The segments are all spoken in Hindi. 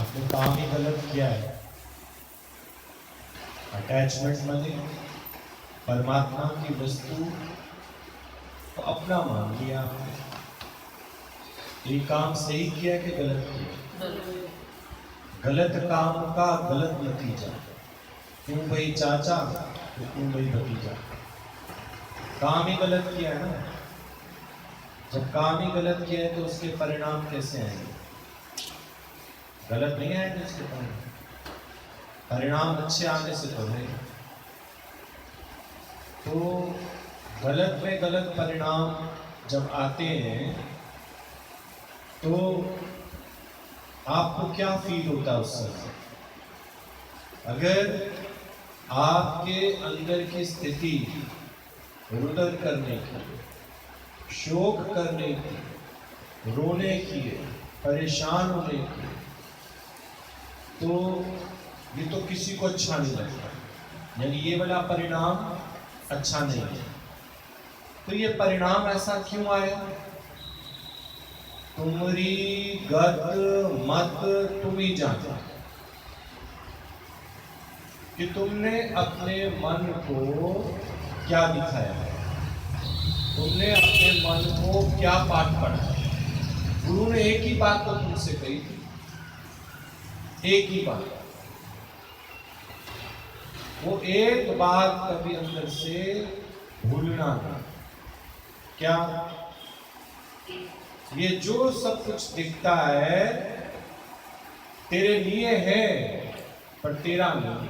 आपने काम ही गलत किया है। अटैचमेंट बने परमात्मा की वस्तु तो अपना मान लिया आपने। ये काम सही किया कि गलत किया? गलत काम का गलत नतीजा। क्यों भाई चाचा तो क्यों भाई भतीजा? काम ही गलत किया है ना। जब काम ही गलत किया है तो उसके परिणाम कैसे आएंगे? गलत नहीं आएंगे उसके परिणाम अच्छे आने से तो नहीं। तो गलत में गलत परिणाम जब आते हैं तो आपको क्या फील होता है उस समय? अगर आपके अंदर की स्थिति रुदन करने की, शोक करने की, रोने की, परेशान होने की, तो ये तो किसी को अच्छा नहीं लगता। यानी ये वाला परिणाम अच्छा नहीं है। तो ये परिणाम ऐसा क्यों आया? तुम्हारी गत मत तुम ही जानते कि तुमने अपने मन को क्या दिखाया है, तुमने अपने मन को क्या पाठ पढ़ा है। गुरु ने एक ही बात तो तुमसे कही थी, एक ही बात। वो एक बात कभी अंदर से भूलना नहीं। क्या? ये जो सब कुछ दिखता है तेरे लिए है पर तेरा नहीं।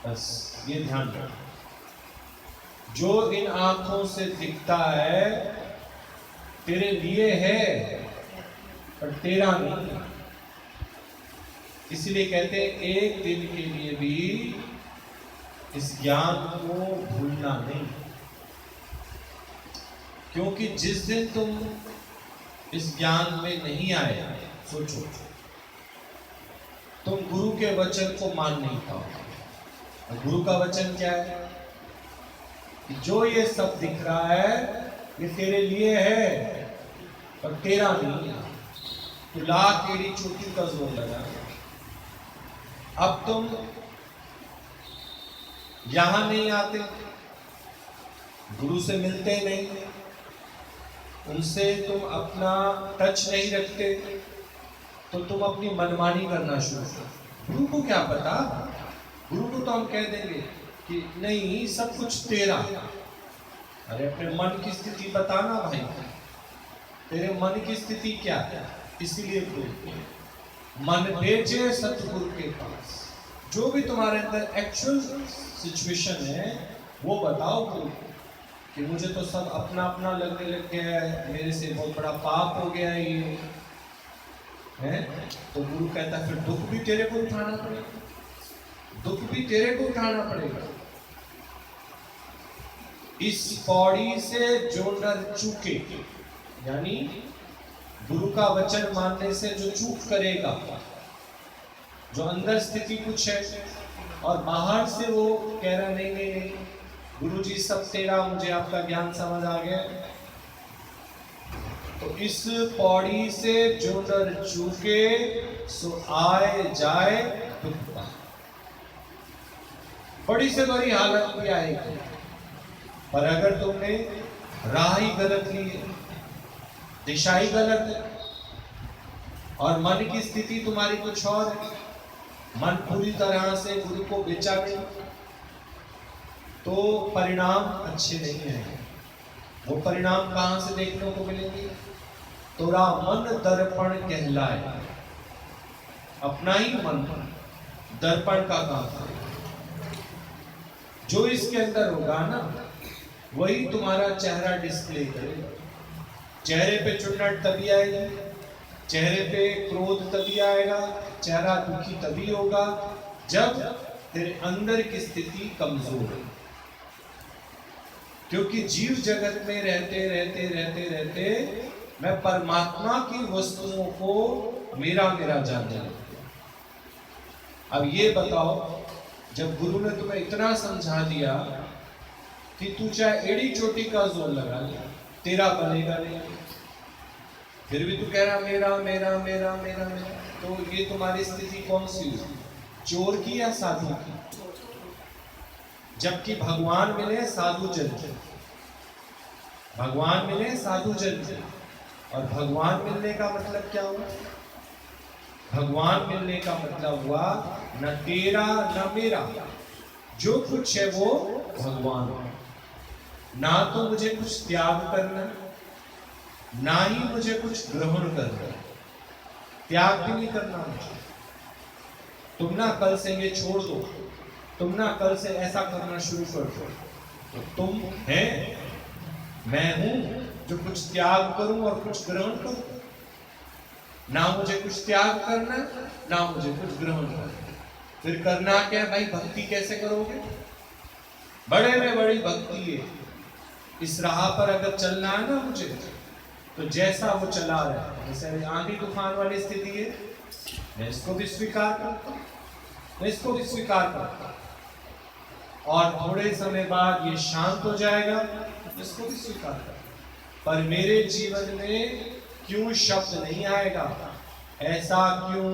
बस ये ध्यान रखो। जो इन आंखों से दिखता है तेरे लिए है पर तेरा नहीं। इसलिए कहते हैं एक दिन के लिए भी इस ज्ञान को भूलना नहीं। क्योंकि जिस दिन तुम इस ज्ञान में नहीं आए, सोचो, तुम गुरु के वचन को मान नहीं पाओगे। गुरु का वचन क्या है? कि जो ये सब दिख रहा है ये तेरे लिए है पर तेरा नहीं है। तो ला तेरी चोटी का जोर लगा। अब तुम यहां नहीं आते, गुरु से मिलते नहीं, उनसे तुम अपना टच नहीं रखते, तो तुम अपनी मनमानी करना शुरू करो। गुरु को क्या पता? गुरु को तो हम कह देंगे कि नहीं सब कुछ तेरा। अरे अपने मन की स्थिति बताना भाई, तेरे मन की स्थिति क्या है? इसीलिए गुरु मन भेजे सतगुरु के पास। जो भी तुम्हारे अंदर एक्चुअल सिचुएशन है वो बताओ गुरु कि मुझे तो सब अपना अपना लगने लग गया है, मेरे से बहुत बड़ा पाप हो गया है ये है। तो गुरु कहता है फिर दुख भी तेरे को उठाना पड़ेगा, दुख भी तेरे को उठाना पड़ेगा। इस पौड़ी से जो नर चूके, यानी गुरु का वचन मानने से जो चूक करेगा, जो अंदर स्थिति कुछ है और बाहर से वो कह रहा नहीं नहीं नहीं गुरु जी सब तेरा, मुझे आपका ज्ञान समझ आ गया, तो इस पौड़ी से जो नर चूके सो आए जाए दुख पाए। बड़ी से बड़ी हालत भी आएगी। पर अगर तुमने राह ही गलत ली है, दिशा ही गलत है और मन की स्थिति तुम्हारी कुछ और है, मन पूरी तरह से गुरु को बेचा नहीं, तो परिणाम अच्छे नहीं आएंगे। वो परिणाम कहां से देखने को मिलेंगे? तोरा मन दर्पण कहलाए। अपना ही मन दर्पण का काम है। जो इसके अंदर होगा ना वही तुम्हारा चेहरा डिस्प्ले करेगा। चेहरे पे चुन्नट तभी आएगी, चेहरे पे क्रोध तभी आएगा, चेहरा दुखी तभी होगा जब तेरे अंदर की स्थिति कमजोर है। क्योंकि जीव जगत में रहते रहते रहते रहते मैं परमात्मा की वस्तुओं को मेरा मेरा जानने लगता। अब ये बताओ, जब गुरु ने तुम्हें इतना समझा दिया कि तू चाहे एड़ी चोटी का जोर लगा ले, तेरा बनेगा नहीं, फिर भी तू कह रहा मेरा मेरा मेरा मेरा मेरा। तो ये तुम्हारी स्थिति कौन सी हुई, चोर की या साधु की? जबकि भगवान मिले साधु जन के, भगवान मिले साधु जन के। और भगवान मिलने का मतलब क्या हुआ? भगवान मिलने का मतलब हुआ न तेरा न मेरा, जो कुछ है वो भगवान। ना तो मुझे कुछ त्याग करना, ना ही मुझे कुछ ग्रहण करना। त्याग भी नहीं करना मुझे। तुम ना कल से ये छोड़ दो, तुम ना कल से ऐसा करना शुरू कर दो, तो तुम है, मैं हूं जो कुछ त्याग करूं और कुछ ग्रहण करूं। ना मुझे कुछ त्याग करना, ना मुझे कुछ ग्रहण करना। फिर करना क्या है भाई? भक्ति कैसे करोगे? बड़े में बड़ी भक्ति है। इस राह पर अगर चलना है ना मुझे, तो जैसा वो चला रहा है, जैसे आंधी तूफान वाली स्थिति है, मैं इसको भी स्वीकार करता हूं, मैं इसको भी स्वीकार करता हूं। और थोड़े समय बाद ये शांत हो जाएगा, इसको भी स्वीकार करता। पर मेरे जीवन में क्यों शब्द नहीं आएगा, ऐसा क्यों,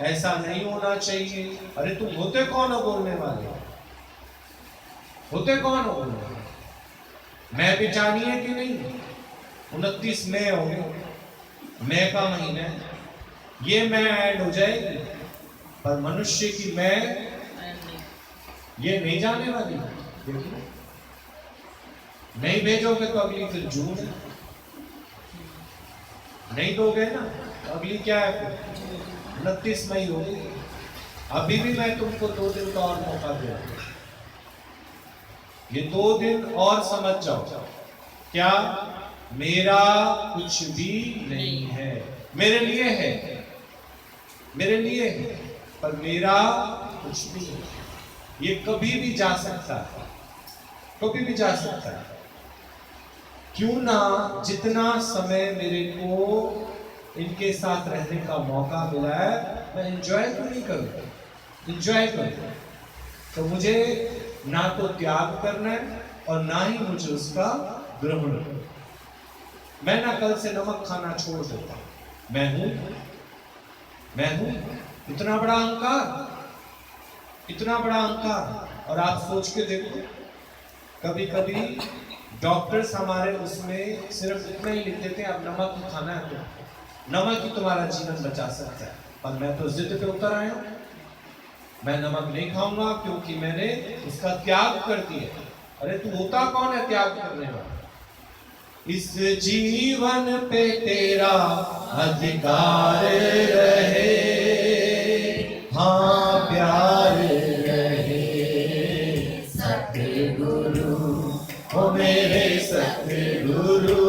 ऐसा नहीं होना चाहिए। अरे तुम होते कौन हो बोलने वाले? होते कौन हो बोलने वाले? मैं भी जानिए कि नहीं? 29 मई हो गए, मई का महीना है, ये मैं ऐड हो जाएगी, पर मनुष्य की मैं ये नहीं जाने वाली। देखिए, नहीं भेजोगे तो अगली फिर जून है, नहीं दोगे ना तो अगली क्या है? 29 मई हो गई। अभी भी मैं तुमको 2 दिन का और मौका दे रहा हूं। ये 2 दिन और समझ जाओ, क्या मेरा कुछ भी नहीं है, मेरे लिए है, मेरे लिए है, पर मेरा कुछ भी नहीं। ये कभी भी जा सकता है, कभी भी जा सकता है। क्यों ना जितना समय मेरे को इनके साथ रहने का मौका मिला है, मैं एंजॉय क्यों नहीं करूं? एंजॉय करूं। तो मुझे ना तो त्याग करना है और ना ही मुझे उसका ग्रहण करना। मैं ना कल से नमक खाना छोड़ देता हूं। मैं हूं, मैं हूं। इतना बड़ा अहंकार, इतना बड़ा अहंकार। और आप सोच के देखो, कभी कभी डॉक्टर्स हमारे उसमें सिर्फ इतना ही लिख देते हैं, अब नमक खाना है तो नमक ही तुम्हारा जीवन बचा सकता है। पर मैं तो जिद पे उतर आया हूं, मैं नमक नहीं खाऊंगा क्योंकि मैंने उसका त्याग कर दिया। अरे तू होता कौन है त्याग करने वाला? इस जीवन पे तेरा अधिकार रहे, हाँ प्यार रहे, सतगुरु ओ मेरे सतगुरु।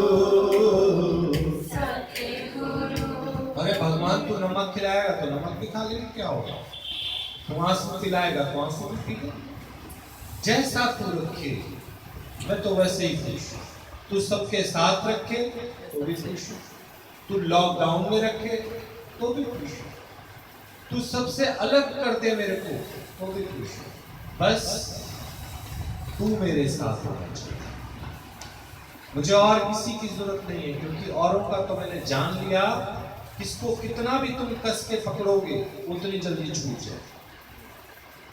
अरे भगवान तू नमक खिलाएगा तो नमक भी खा लेगा, क्या होगा? तू आंसू पिलाएगा तो आंसू भी पी ले। जैसा तू रखे मैं तो वैसे ही खुश हूं। तू सबके साथ रखे तो भी खुश हूं, तू लॉकडाउन में रखे तो भी खुश हूं, तू सबसे अलग कर दे मेरे को तो भी खुश हूं। बस तू मेरे साथ होना चाहिए, मुझे और किसी की जरूरत नहीं है। क्योंकि औरों का तो मैंने जान लिया, किसको कितना भी तुम कस के पकड़ोगे उतनी जल्दी छूट जाए।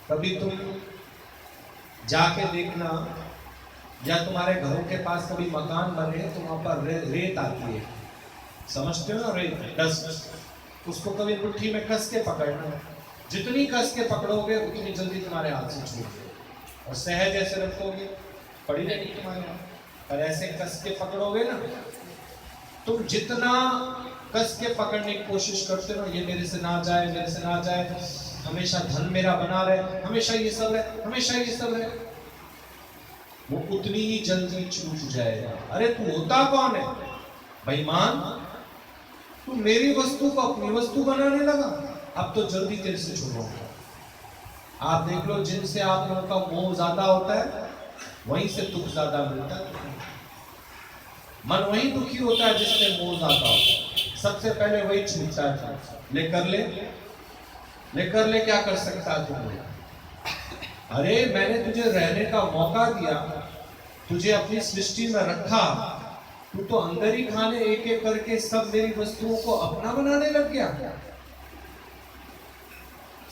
कभी तुम जाके देखना, या तुम्हारे घरों के पास कभी मकान बने तो वहां पर रेत आती है, समझते हो ना? रेत, डस्ट। उसको कभी मुट्ठी में कस के पकड़ना, जितनी कस के पकड़ोगे उतनी जल्दी तुम्हारे हाथ से छूट जाए। और सहज ऐसे रखोगे पड़ी रहेगी तुम्हारे हाथ। पर ऐसे कस के पकड़ोगे ना, तुम जितना कस के पकड़ने की कोशिश करते हो, ये मेरे से ना जाए, मेरे से ना जाए, हमेशा धन मेरा बना रहे, हमेशा ये सब है, हमेशा ये सब है, वो उतनी ही जल्दी छूट जाएगा। अरे तू होता कौन है बेईमान? तू मेरी वस्तु को अपनी वस्तु बनाने लगा, अब तो जल्दी तेरे से छूटूंगा। आप देख लो, जिनसे आप लोगों का मोह ज्यादा होता है वहीं से दुख ज्यादा मिलता है। मन वही दुखी होता है जिससे मोह ज्यादा होता है, सबसे पहले वही छूटता है। लेकर ले, क्या कर सकता है तुम? अरे मैंने तुझे रहने का मौका दिया, तुझे अपनी सृष्टि में रखा, तू तो अंदर ही खाने एक एक करके सब मेरी वस्तुओं को अपना बनाने लग गया।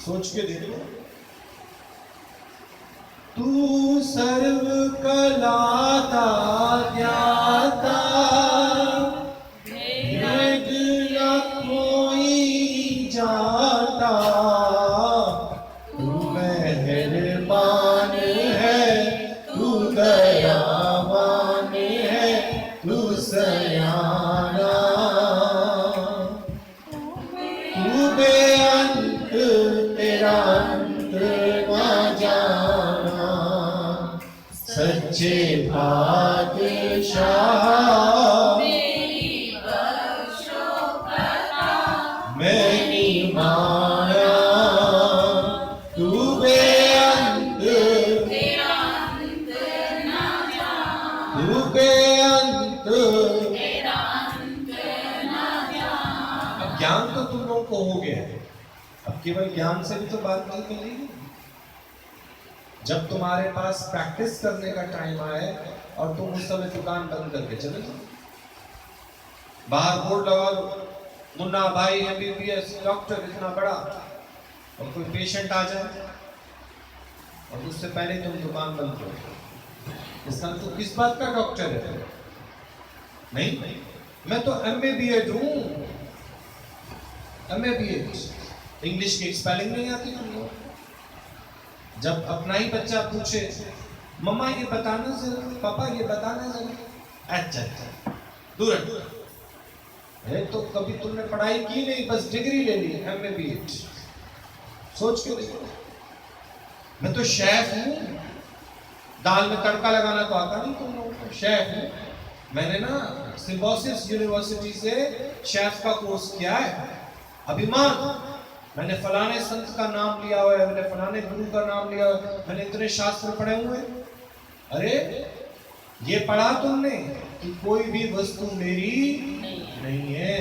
सोच के देखो। तू सर्व कलाता ज्ञाता, भेद न कोई जाता, तू मेहरबान है, तू दयावान है, तू सयाना, तू बेअंत तेरा अंत ना जाना, सच्चे बादशाह मैंने माया, तू बेअंत तू बेअंत। अब ज्ञान तो तुम लोगों को हो गया है, अब केवल ज्ञान से भी तो बात नहीं मिलेगी। जब तुम्हारे पास प्रैक्टिस करने का टाइम आए और तुम उस समय दुकान बंद करके चले जाओ, बाहर बोर्ड लगा लो, मुन्ना भाई MBBS डॉक्टर इतना बड़ा, और कोई पेशेंट आ जाए और उससे पहले तुम दुकान बंद करो, इसका तो किस बात का डॉक्टर है? नहीं, मैं तो MBBS हूं। MBBS इंग्लिश की स्पेलिंग नहीं आती तुमको? जब अपना ही बच्चा पूछे मम्मा ये बताना जरा, पापा ये बताना जरा, अच्छा दूर है, तो कभी तुमने पढ़ाई की नहीं, बस डिग्री ले ली MBBS। सोच के देखो, मैं तो शेफ हूँ, दाल में तड़का लगाना तो आता नहीं तुम लोगों को, शेफ हूँ। मैंने ना सिम्बोसिस यूनिवर्सिटी से शेफ का कोर्स किया है, अभिमान। मैंने फलाने संत का नाम लिया हुआ है, मैंने फलाने गुरु का नाम लिया हुआ है, मैंने इतने शास्त्र पढ़े हुए। अरे ये पढ़ा तुमने कि कोई भी वस्तु मेरी नहीं है,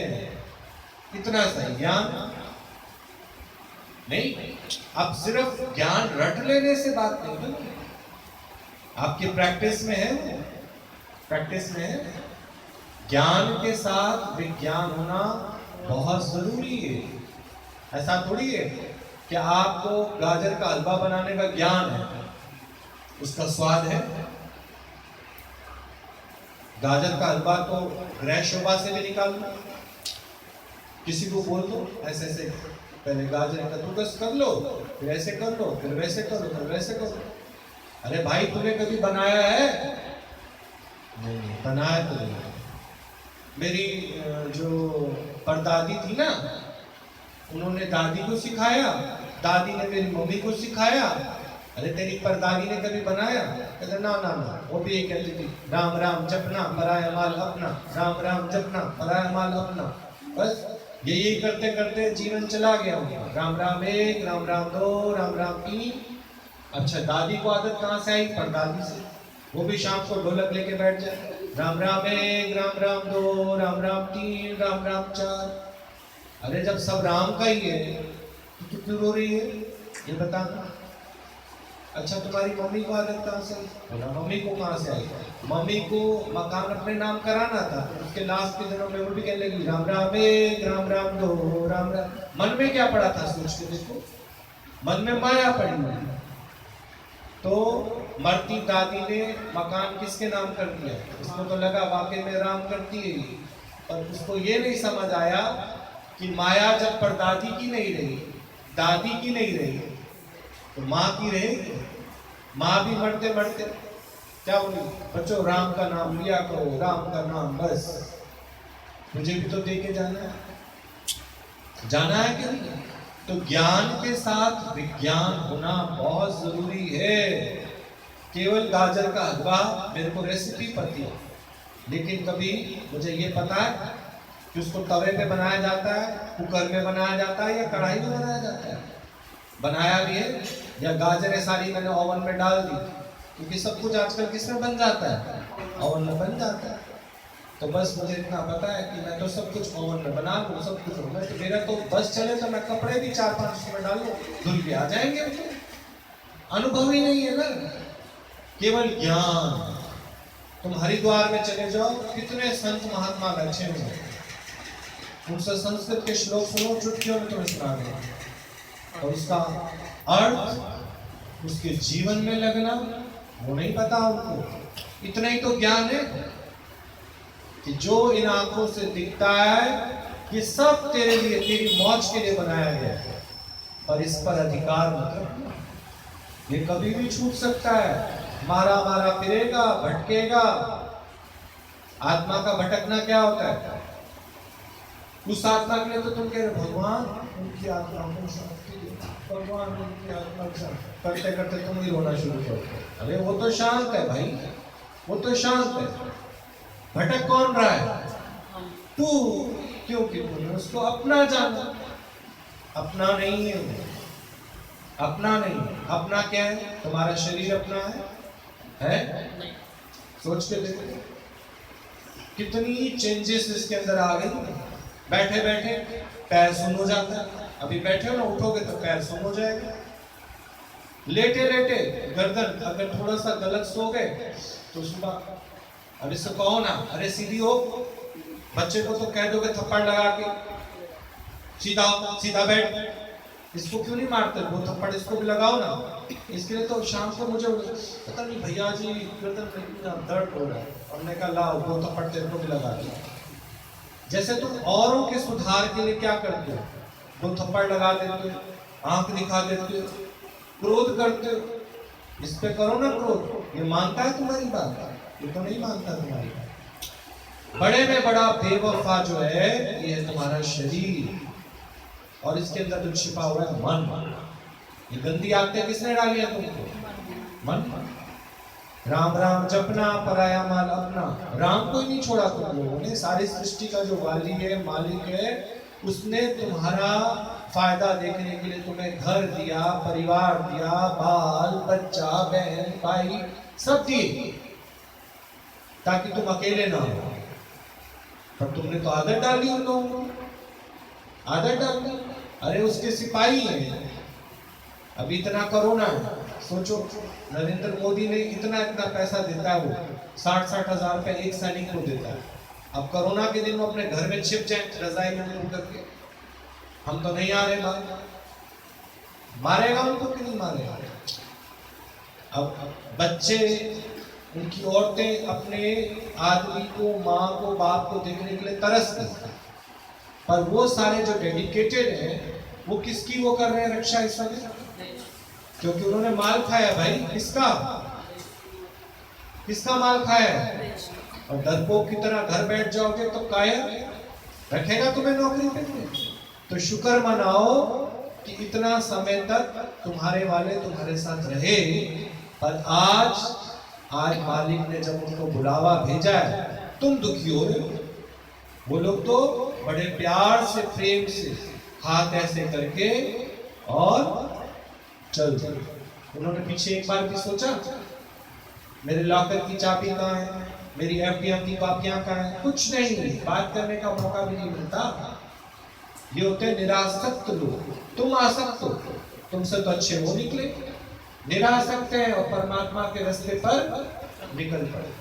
इतना सही ज्ञान नहीं। अब सिर्फ ज्ञान रट लेने से बात नहीं बनी, आपकी प्रैक्टिस में है, प्रैक्टिस में है। ज्ञान के साथ विज्ञान होना बहुत जरूरी है। ऐसा थोड़ी है कि आपको गाजर का हलवा बनाने का ज्ञान है, उसका स्वाद है। गाजर का हलवा तो ग्रह शोभा से भी निकाल लो, किसी को बोल दो ऐसे ऐसे पहले गाजर कद्दूकस कर लो, फिर ऐसे कर लो, फिर वैसे करो, फिर वैसे करो। अरे भाई तूने कभी बनाया है? नहीं बनाया तो नहीं। मेरी जो परदादी थी ना, उन्होंने दादी को सिखाया, दादी ने मेरी मम्मी को सिखाया। अरे तेरी परदादी ने कभी बनाया? कहते ना ना ना, वो भी ये कहती थी राम राम जपना पराया माल अपना, राम राम जपना पराया माल अपना। बस यही करते करते जीवन चला गया उनका। राम राम एक, राम राम दो, राम राम तीन। अच्छा दादी को आदत कहाँ से आई? परदादी से। वो भी शाम को ढोलक लेके बैठ जाए, राम राम एक, राम राम दो, राम राम तीन, राम राम चार। अरे जब सब राम का ही है तो क्यों रो रही है ये बताना। अच्छा तुम्हारी मम्मी को आदत कहाँ से? मम्मी को कहाँ से आई? मम्मी को मकान अपने नाम कराना था, तो उसके लास्ट के दिनों में वो भी कहने लगी राम राम एक, राम राम दो, राम राम। मन में क्या पड़ा था सोच के देखो, मन में माया पड़ी हुई। तो मरती दादी ने मकान किसके नाम कर दिया? उसको तो लगा वाकई में राम करती है, पर उसको ये नहीं समझ आया कि माया जब परदादी की नहीं रही, दादी की नहीं रही, तो माँ की रहेगी। माँ भी मरते मरते क्या बोली? बच्चों राम का नाम लिया करो, राम का नाम, बस मुझे भी तो दे के जाना है, जाना है कि नहीं? तो ज्ञान के साथ विज्ञान होना बहुत जरूरी है। केवल गाजर का हलवा मेरे को रेसिपी पता है, लेकिन कभी मुझे ये पता है कि उसको तवे पे बनाया जाता है, कुकर में बनाया जाता है या कढ़ाई में बनाया जाता है? बनाया भी है, या गाजरें सारी मैंने ओवन में डाल दी, क्योंकि सब कुछ आजकल किसमें बन जाता है? ओवन में बन जाता है। तो बस मुझे इतना पता है कि मैं तो सब कुछ ओवन में बना लूँ, सब कुछ मैं तो मेरा तो बस चले तो मैं कपड़े भी 4-5 उसमें डाल लूँ, धुल के आ जाएंगे। अनुभव ही नहीं है ना, केवल ज्ञान। तुम हरिद्वार में चले जाओ, कितने संत महात्मा बैठे हुए हैं, उनसे संस्कृत के श्लोक सुनो, चुटकियों में तुम्हें सुना देंगे। और उसका अर्थ उसके जीवन में लगना वो नहीं पता उनको। इतना ही तो ज्ञान है कि जो इन आंखों से दिखता है ये सब तेरे लिए, तेरी मौज के लिए बनाया गया है, पर इस पर अधिकार मत रखना। ये कभी भी छूट सकता है, मारा मारा फिरेगा, भटकेगा। आत्मा का भटकना क्या होता है? उस आत्मा के लिए तो तुम कह रहे भगवान उनकी आत्मा को शांति दे, भगवान उनकी आत्मा को शांति, करते करते तुम ही रोना शुरू करो। अरे वो तो शांत है भाई, वो तो शांत है। भटक कौन रहा है? तू। क्योंकि तूने उसको अपना जाना। अपना नहीं है वो, अपना नहीं है। अपना क्या है? तुम्हारा शरीर अपना है? सोच के देखो कितनी चेंजेस इसके अंदर आ गई। बैठे बैठे पैर सुन हो जाता है, अभी बैठे हो ना, उठोगे तो पैर सुन हो जाएगा। लेटे लेटे गर्दन, अगर थोड़ा सा गलत सो गए तो सुबह, अब इसको कहो ना अरे सीधी हो। बच्चे को तो कह दोगे थप्पड़ लगा के सीधा सीधा बैठ। इसको क्यों नहीं मारते? वो थप्पड़ इसको भी लगाओ ना। इसके लिए तो शाम को मुझे पता नहीं भैया जी गर्दन में दर्द हो रहा है, और मैंने कहा लाओ वो थप्पड़ तेरे को भी लगा दिया। जैसे तुम औरों के सुधार के लिए क्या करते हो? वो थप्पड़ लगा देते हो, आंख दिखा देते हो, क्रोध करते हो। इस पे करो ना क्रोध। ये मानता है तुम्हारी बात? ये तो नहीं मानता तुम्हारी बात। बड़े में बड़ा बेवफा जो है ये है तुम्हारा शरीर, और इसके अंदर जो छिपा हुआ है मन। ये गंदी आदतें किसने डाली है तुमको? मन। राम राम जपना, पराया माल अपना। राम को ही नहीं छोड़ा तुम लोगों ने। सारी सृष्टि का जो वाली है, मालिक है, उसने तुम्हारा फायदा देखने के लिए तुम्हें घर दिया, परिवार दिया, बाल बच्चा, बहन भाई सब दिए, ताकि तुम अकेले ना हो। पर तुमने तो आदत डाली उन लोगों को, आदत डाली। अरे उसके सिपाही हैं। अभी इतना कोरोना है, सोचो नरेंद्र मोदी ने इतना इतना पैसा देता है, वो 60-60 हजार रुपए एक सैनिक को देता है। अब कोरोना के दिन वो अपने घर में छिप जाए रजाई में मुंह करके, हम तो नहीं आ रहे बाहर। मारेगा उनको कि नहीं मारेगा? अब बच्चे, उनकी औरतें अपने आदमी को, माँ को, बाप को देखने के लिए तरसती हैं, पर वो सारे जो डेडिकेटेड हैं वो किसकी वो कर रहे हैं रक्षा इस समय? क्योंकि उन्होंने माल खाया भाई। किसका? किसका माल खाया है? और डरपोक की तरह घर बैठ जाओगे तो कायर रखेगा तुम्हें नौकरी पे? तो शुक्र मनाओ कि इतना समय तक तुम्हारे वाले तुम्हारे साथ रहे। पर आज मालिक ने जब उनको बुलावा भेजा है, तुम दुखी हो रहे हो। वो लोग तो बड़े प्यार से, प्रेम से हाथ ऐसे करके और चल चल। उन्होंने पीछे एक बार भी सोचा मेरे लॉकर की चाबी कहाँ है, मेरी एफडीएम की कॉपियां कहाँ है? कुछ नहीं, बात करने का मौका भी नहीं मिलता। ये होते निरासक्त लोग। तुम आसक्त हो, तुमसे तो अच्छे वो निकले। निरासक्त है और परमात्मा के रास्ते पर निकल पड़े।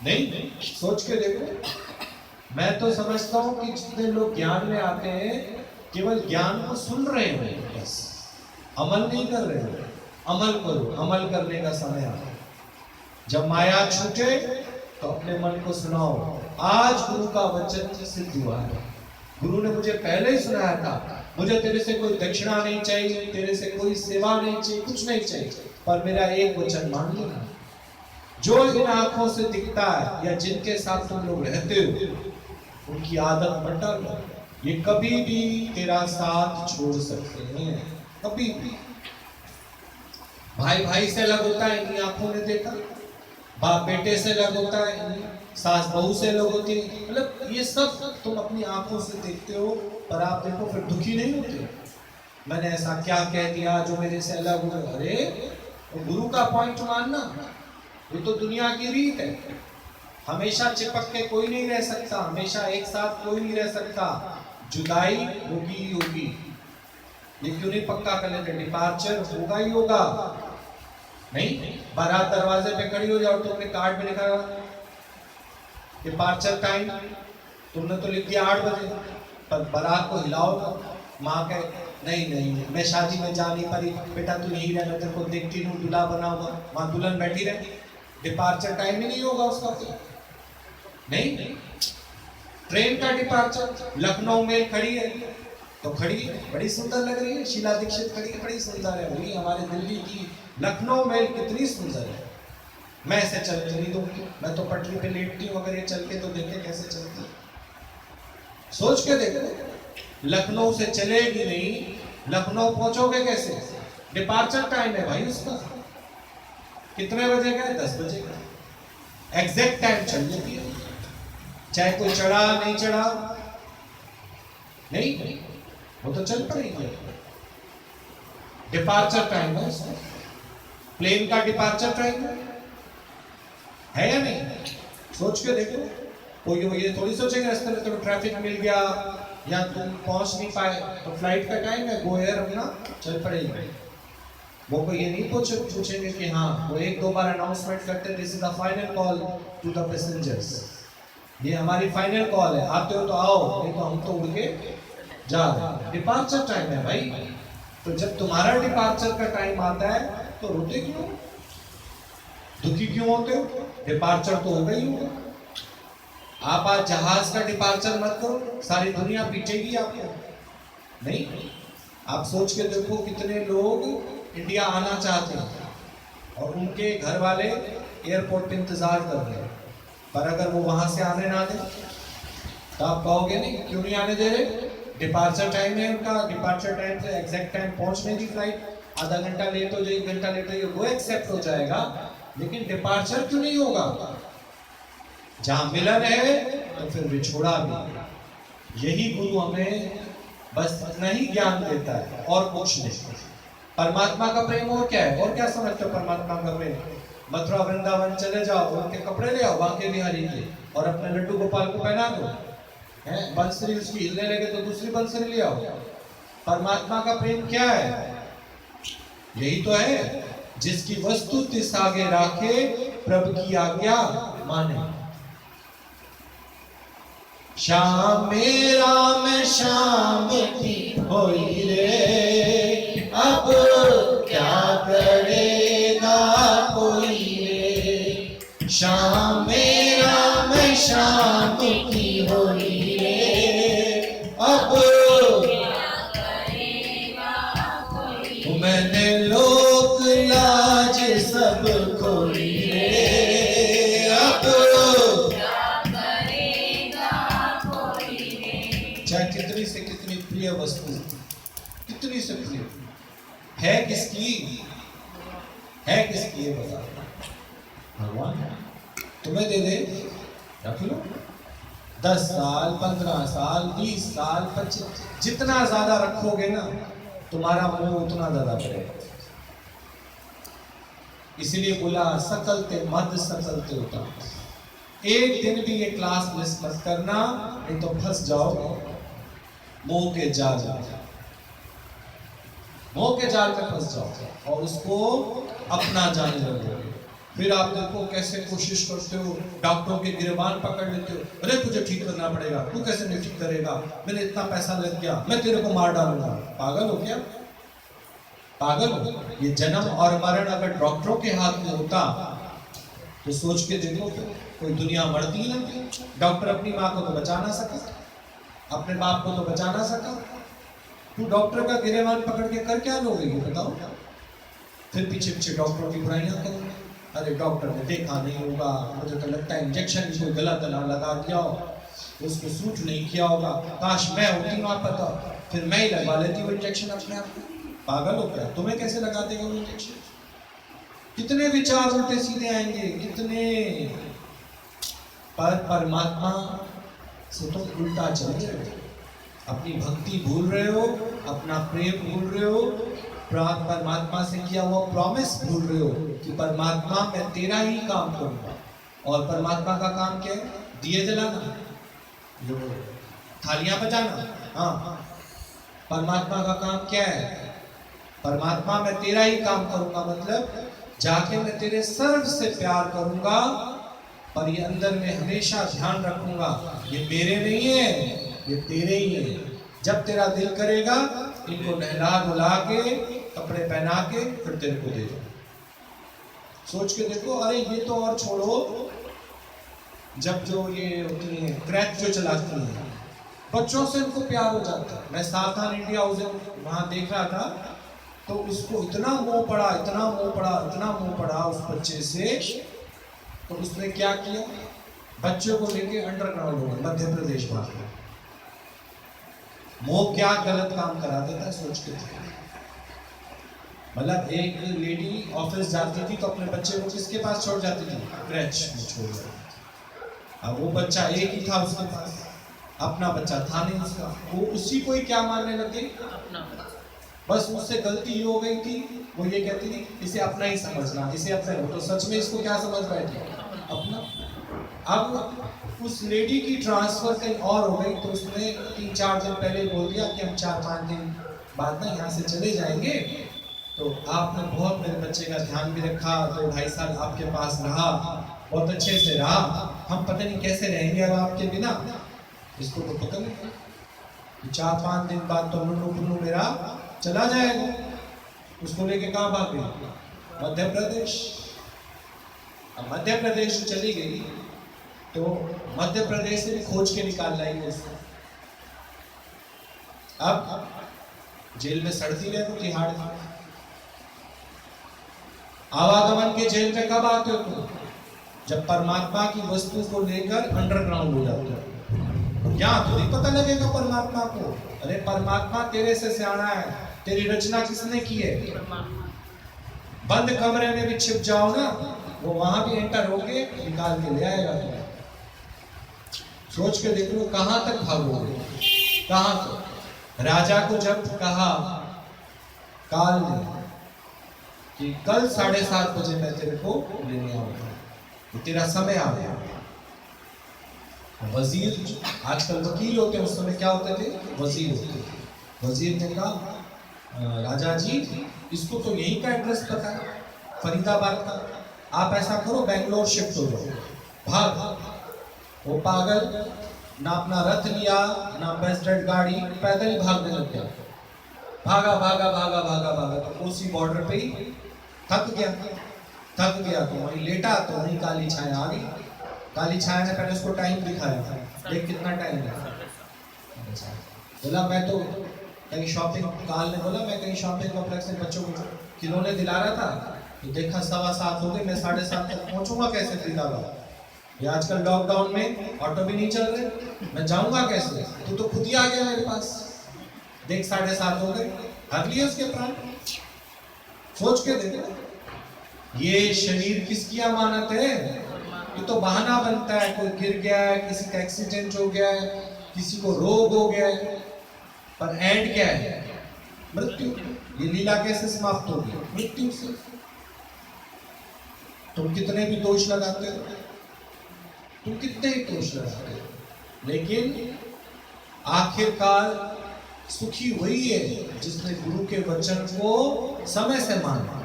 नहीं, सोच के देखो। मैं तो समझता हूं कि जितने लोग ज्ञान में आते हैं केवल ज्ञान को सुन रहे हैं, बस अमल नहीं कर रहे हो। अमल करो, अमल करने का समय आए। जब माया छूटे तो अपने मन को सुनाओ। आज गुरु का वचन सिद्ध हुआ है। गुरु ने मुझे पहले ही सुनाया था, मुझे तेरे से कोई दक्षिणा नहीं चाहिए, तेरे से कोई सेवा नहीं चाहिए, कुछ नहीं चाहिए, पर मेरा एक वचन मान लेना। जो इन आंखों से दिखता है या जिनके साथ तुम लोग रहते हो, उनकी आदत मत डालो। ये कभी भी तेरा साथ छोड़ सकते हैं, कभी भी। भाई भाई से अलग होता है, इन्हीं आंखों ने देखा। बाप बेटे से अलग होता है, सास बहू से अलग होती है। मतलब ये सब तुम अपनी आंखों से देखते हो, पर आप देखो फिर दुखी नहीं होते। मैंने ऐसा क्या कह दिया जो मेरे से अलग हो? अरे तो गुरु का पॉइंट मानना, ये तो दुनिया की रीत है। हमेशा चिपक के कोई नहीं रह सकता, हमेशा एक साथ कोई नहीं रह सकता। जुदाई होगी होगी। ये क्यों नहीं पक्का कर लेते? डिपार्चर होगा ही होगा। नहीं, बारात दरवाजे पे खड़ी हो जाओ, तुमने कार्ड में लिखा डिपार्चर टाइम, तुमने तो लिख दिया 8 बजे, पर बारात को हिलाओ, माँ के नहीं नहीं मैं शादी में जा नहीं पारी, बेटा तू यही रहना, तेरे को देखती हूँ दूल्हा बना हुआ, वहां दुल्हन बैठी रहेगी, डिपार्चर टाइम ही नहीं होगा उसका तो नहीं। ट्रेन का डिपार्चर लखनऊ में खड़ी है तो खड़ी है, बड़ी सुंदर लग रही है, शीला दीक्षित खड़ी है, बड़ी सुंदर है भाई, हमारे दिल्ली की लखनऊ में कितनी सुंदर है। मैं ऐसे चल नहीं दूंगी, मैं तो पटरी पे लेटती हूँ, अगर ये चल के तो देखे कैसे चलती है, सोच के देखो। लखनऊ से चलेगी नहीं, लखनऊ पहुंचोगे कैसे, डिपार्चर टाइम है भाई उसका, कितने बजे का है, 10 बजे का एग्जैक्ट टाइम चल जाती है, चाहे कोई चढ़ा नहीं चढ़ा, नहीं वो तो चल पड़ेगी, डिपार्चर टाइम है उसका, प्लेन का डिपार्चर टाइम है या नहीं, सोच के देखो। कोई ये थोड़ी सोचेगा रास्ते में तो ट्रैफिक मिल गया या तुम पहुंच नहीं पाए तो फ्लाइट का टाइम है, गो एयर अपना चल पड़ेगी। वो कोई ये नहीं पूछेंगे कि हाँ वो 1-2 बार अनाउंसमेंट करते हैं, this is the final call to the passengers, ये हमारी फाइनल कॉल है, आते हो तो आओ, नहीं तो हम तो उड़ के जा रहे हैं, डिपार्चर टाइम है भाई। तो जब तुम्हारा डिपार्चर का टाइम आता है तो रोते क्यों, दुखी क्यों होते हो, डिपार्चर तो हो गई होगा। आप आज जहाज का डिपार्चर मत करो, सारी दुनिया पीटेगी आपको, नहीं। आप सोच के देखो कितने लोग इंडिया आना चाहते हैं और उनके घर वाले एयरपोर्ट पे इंतजार कर रहे हैं, पर अगर वो वहां से आने ना दे तो आप कहोगे नहीं क्यों नहीं आने दे रहे, डिपार्चर टाइम है उनका, डिपार्चर टाइम से एग्जैक्ट टाइम पहुंचने की फ्लाइट, आधा घंटा लेट हो जाए, 1 घंटा लेट हो जाए, वो एक्सेप्ट हो जाएगा, लेकिन डिपार्चर क्यों नहीं होगा। जहां मिलन है तो फिर विछोड़ा भी। यही गुरु हमें बस इतना ही ज्ञान देता है और कुछ नहीं। परमात्मा का प्रेम और क्या है, और क्या समझते हो परमात्मा का प्रेम, मथुरा वृंदावन चले जाओ, उनके कपड़े ले आओ बांके बिहारी के और अपने लड्डू गोपाल को पहना दो, हैं बंसरी उसकी हिलने लगे तो दूसरी बंसरी ले आओ। परमात्मा का प्रेम क्या है, यही तो है, जिसकी वस्तु तिस आगे राखे, प्रभु की आज्ञा माने। श्याम मेरा मैं श्याम की होई रे, अब क्या करेगा कोई रे, श्याम मेरा मैं श्याम की होई रे, अब क्या करेगा कोई, मैंने लोक लाज सब खोई रे, अब चाहे कितनी से कितनी प्रिय वस्तु, कितनी से प्रिय है, किसकी है, किसकी है बता, भगवान तुम्हें दे दे, रख लो, 10 साल 15 साल 20 साल 25, जितना ज्यादा रखोगे ना तुम्हारा मोह उतना ज्यादा बढ़ेगा। इसीलिए बोला सकलते मद सकलते उतर, एक दिन भी ये क्लास मिस मत करना, नहीं तो फंस जाओ मोह के जाल में, मोह के जाल में फंस जाओ और उसको अपना जाने लगोगे। फिर आप देखो कैसे कोशिश करते हो, डॉक्टरों के गिरबान पकड़ लेते हो, अरे तुझे ठीक करना पड़ेगा, तू कैसे नहीं ठीक करेगा, मैंने इतना पैसा लग गया, मैं तेरे को मार डालूंगा। पागल हो क्या, पागल हो। ये जन्म और मरण अगर डॉक्टरों के हाथ में होता तो सोच के देखो कोई दुनिया मरती ना। डॉक्टर अपनी माँ को तो बचा ना सका, अपने बाप को तो बचा ना सका, तू डॉक्टर का गिरेबान पकड़ के कर क्या लोगे ये बताओ। फिर पीछे पीछे डॉक्टरों की बुराइयां करोगे, अरे डॉक्टर ने देखा नहीं होगा, मुझे तो लगता है इंजेक्शन कोई गलत लगा दिया हो, उसको सूट नहीं किया होगा, काश मैं होती वहां पर तो फिर मैं ही लगवा लेती वो इंजेक्शन अपने आप को। पागल हो क्या, तुम्हें कैसे लगा देगा वो इंजेक्शन। कितने विचार उल्टे सीधे आएंगे, कितने। पर परमात्मा से तुम उल्टा चल रहे हो, अपनी भक्ति भूल रहे हो, अपना प्रेम भूल रहे हो, परमात्मा से किया हुआ प्रॉमिस भूल रहे हो कि परमात्मा मैं तेरा ही काम करूंगा। और परमात्मा का काम क्या है, दिए जलाना, थालियां बजाना। हाँ, परमात्मा का काम क्या है, परमात्मा मैं तेरा ही काम करूंगा मतलब जाके मैं तेरे सर्व से प्यार करूंगा, पर ये अंदर में हमेशा ध्यान रखूंगा ये मेरे नहीं है, ये तेरे ही है। जब तेरा दिल करेगा इनको नहला धुला के कपड़े पहना के फिर तेरे को दे दो। सोच के देखो, अरे ये तो और छोड़ो, जब जो ये होती है क्रैच जो चलाती है, बच्चों से इनको प्यार हो जाता है। मैं सावधान इंडिया वहां देख रहा था, तो उसको इतना मोह पड़ा, इतना मोह पड़ा, इतना मोह पड़ा उस बच्चे से, तो उसने क्या किया, बच्चों को लेके अंडरग्राउंड हो गया, मध्य प्रदेश भाग गया। मोह क्या गलत काम करा देता है, सोच के देखो। मतलब एक लेडी ऑफिस जाती थी तो अपने बच्चे को किसके पास छोड़ जाती थी, क्रैच में छोड़ जाती थी। अब वो बच्चा एक ही था उसके पास, अपना बच्चा था नहीं उसका, वो उसी को ही क्या मानने लगे, बस उससे गलती ये हो गई थी, वो ये कहती थी इसे अपना ही समझना, इसे अपना, तो सच में इसको क्या समझ बैठी, अपना। अब उस लेडी की ट्रांसफर कहीं और हो गई, तो उसने 3-4 दिन पहले बोल दिया कि हम 4-5 दिन बाद ना यहाँ से चले जाएंगे, तो आपने बहुत मेरे बच्चे का ध्यान भी रखा, 2-2.5 साल आपके पास रहा, बहुत अच्छे से रहा, हम पता नहीं कैसे रहेंगे अब आपके बिना। इसको तो पता नहीं 4-5 दिन बाद तो नुन्नू मेरा चला जाएगा। उसको लेके कहाँ भाग गई, मध्य प्रदेश। अब मध्य प्रदेश चली गई तो मध्य प्रदेश से भी खोज के निकाल लाई उसको। अब जेल में सड़ती रहे तो तिहाड़ में। आवागमन के जेल में कब आते हो तुम, जब परमात्मा की वस्तु को लेकर अंडरग्राउंड हो जाते हो। यहाँ तो नहीं पता लगेगा परमात्मा को, अरे परमात्मा तेरे से सियाना है, तेरी रचना किसने की है। बंद कमरे में भी छिप जाओ ना, वो वहां भी एंटर होके निकाल के ले आएगा तुम्हें। सोच के देख लो कहां तक भागोगे, कहां तक। राजा को जब कहा काल ने कि कल 7:30 बजे मैं तेरे को लेने आऊंगा, तो तेरा समय आ गया। वजीर, आजकल वकील होते हैं, उस समय क्या होते थे, वजीर होते थे। वजीर ने कहा राजा जी इसको तो यहीं का एड्रेस पता है, फरीदाबाद का, आप ऐसा करो बेंगलोर शिफ्ट हो जाओ। भाग। वो पागल ना अपना रथ लिया ना बेस्टेड गाड़ी, पैदल ही भागने लग गया। भागा भागा भागा भागा भागा तो कोसी बॉर्डर पे ही थक गया तो वहीं लेटा, तो वहीं काली छाया आ गई। काली छाया ने पहले उसको टाइम दिखाया, देख कितना टाइम है। बोला मैं तो कहीं शॉपिंग, काल ने बोला मैं कहीं शॉपिंग कॉम्प्लेक्स में बच्चों को खिलौने दिला रहा था, तो देखा 7:15 हो गए, मैं 7:30 तक पहुंचूंगा कैसे फरीदाबाद। ये आजकल लॉकडाउन में ऑटो भी नहीं चल रहे, मैं जाऊंगा कैसे, तू तो खुद ही आ गया मेरे पास। देख 7:30 हो गए, हर लिए उसके प्राण। सोच के देखो, ये शरीर किसकी अमानत है, ये तो बहाना बनता है, कोई गिर गया है, किसी का एक्सीडेंट हो गया है, किसी को रोग हो गया है, पर एंड क्या है, मृत्यु। ये लीला कैसे समाप्त होगी, मृत्यु से। तुम कितने भी दोष लगाते हो, तुम कितने ही दोष लगाते हो, लेकिन आखिरकार सुखी वही है जिसने गुरु के वचन को समय से माना।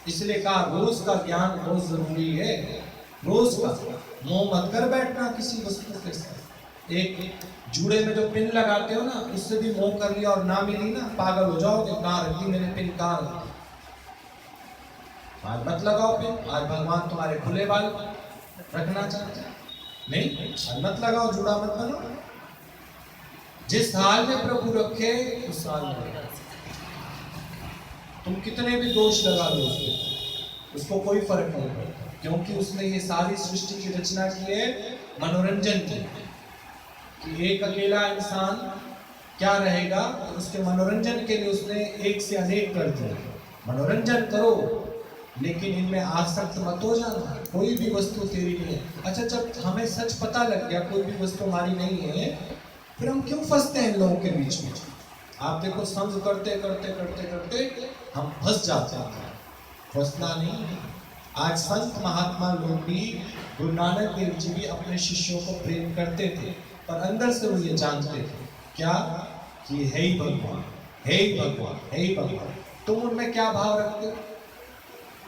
इसलिए कहा रोज का ज्ञान बहुत जरूरी है, रोज का। मोह मत कर बैठना किसी वस्तु के साथ। एक जूड़े में जो पिन लगाते हो ना, उससे भी मोह कर लिया और ना मिली ना, पागल हो जाओगे, कहाँ रखी मैंने पिन, कहाँ। आज मत लगाओ पिन, आज भगवान तुम्हारे खुले बाल रखना चाहते हैं, नहीं आज मत लगाओ, जुड़ा मत बनो। जिस हाल में प्रभु रखे उस हाल में। तुम कितने भी दोष लगा लो उसको कोई फर्क नहीं पड़ता, क्योंकि उसने ये सारी सृष्टि की रचना की है मनोरंजन की। कि एक अकेला इंसान क्या रहेगा, तो उसके मनोरंजन के लिए उसने एक से अनेक कर दिया। मनोरंजन करो, लेकिन इनमें आसक्त मत हो जाना। कोई भी वस्तु तेरी नहीं है। अच्छा, जब हमें सच पता लग गया कोई भी वस्तु हमारी नहीं है, फिर हम क्यों फंसते हैं इन लोगों के बीच में। आप देखो, संग करते करते करते करते हम फंस जाते हैं। फंसना नहीं। आज संत महात्मा लोग भी, गुरु नानक देव जी भी अपने शिष्यों को प्रेम करते थे, पर अंदर से वो ये जानते थे क्या, कि है ही भगवान, है ही भगवान, है ही भगवान। तुम उनमें क्या भाव रखते हो,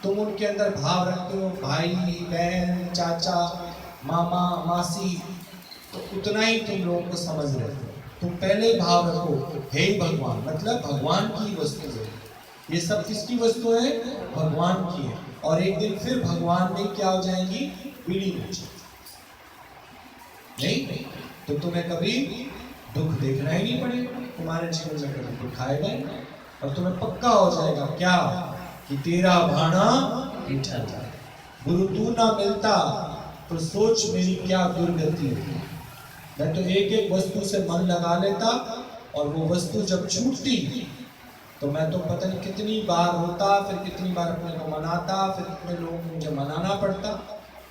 तुम उनके अंदर भाव रखते हो भाई बहन चाचा मामा मासी, तो उतना ही तुम लोगों को समझ रहे हो। तुम पहले ही भाव रखो, हे भगवान, मतलब भगवान की वस्तु है ये सब। किसकी वस्तु है? भगवान की है। और एक दिन फिर भगवान में क्या हो जाएंगी? विलीन हो जाएगी। नहीं तो तुम्हें कभी दुख देखना ही नहीं पड़ेगा, तुम्हारे जीवन में कभी दुख आएगा नहीं। और तुम्हें पक्का हो जाएगा क्या कि तेरा भाना मीठा था। गुरु तू ना मिलता तो सोच मेरी क्या दुर्गति होती। मैं तो एक एक वस्तु से मन लगा लेता और वो वस्तु जब छूटती तो मैं तो पता नहीं कितनी बार होता, फिर कितनी बार अपने को मनाता, फिर कितने लोगों को मुझे मनाना पड़ता।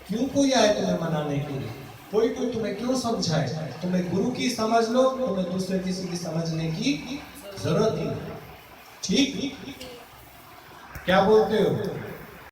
क्यों कोई आए तुम्हें मनाने के लिए? कोई तुम्हें क्यों समझाए? तुम्हें गुरु की समझ लो, तुम्हें दूसरे किसी की समझने की जरूरत ही नहीं। ठीक क्या बोलते हो?